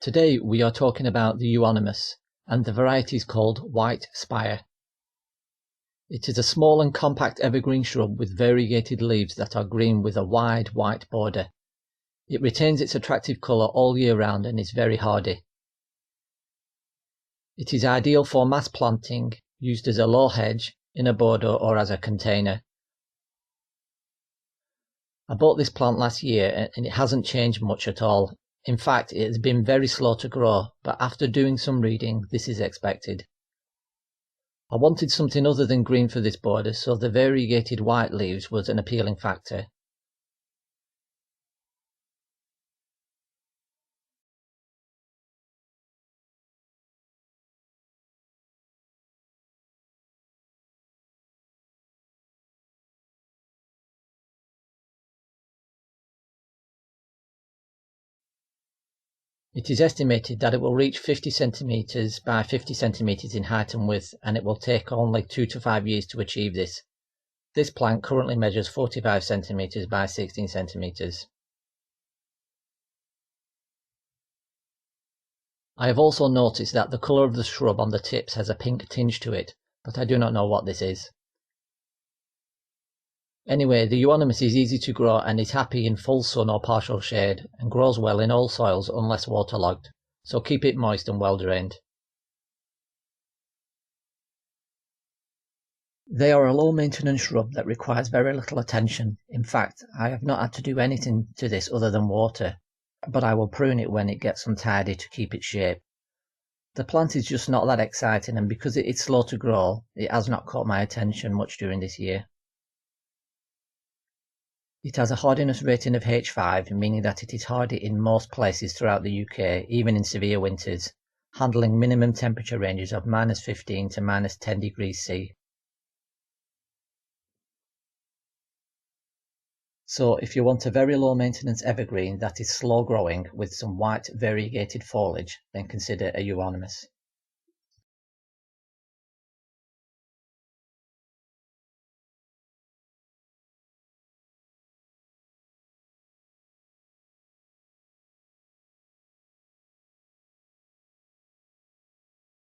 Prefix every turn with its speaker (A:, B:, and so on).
A: Today we are talking about the Euonymus, and the variety is called White Spire. It is a small and compact evergreen shrub with variegated leaves that are green with a wide white border. It retains its attractive colour all year round and is very hardy. It is ideal for mass planting, used as a low hedge, in a border or as a container. I bought this plant last year and it hasn't changed much at all. In fact, it has been very slow to grow, but after doing some reading, this is expected. I wanted something other than green for this border, so the variegated white leaves was an appealing factor. It is estimated that it will reach 50 centimeters by 50 centimeters in height and width, and it will take only 2 to 5 years to achieve this. This plant currently measures 45 centimeters by 16 centimeters. I have also noticed that the colour of the shrub on the tips has a pink tinge to it, but I do not know what this is. Anyway, the Euonymus is easy to grow and is happy in full sun or partial shade, and grows well in all soils unless waterlogged, so keep it moist and well drained. They are a low maintenance shrub that requires very little attention. In fact, I have not had to do anything to this other than water, but I will prune it when it gets untidy to keep its shape. The plant is just not that exciting, and because it is slow to grow, it has not caught my attention much during this year. It has a hardiness rating of H5, meaning that it is hardy in most places throughout the UK, even in severe winters, handling minimum temperature ranges of -15 to -10 degrees C. So if you want a very low maintenance evergreen that is slow growing with some white variegated foliage, then consider a Euonymus.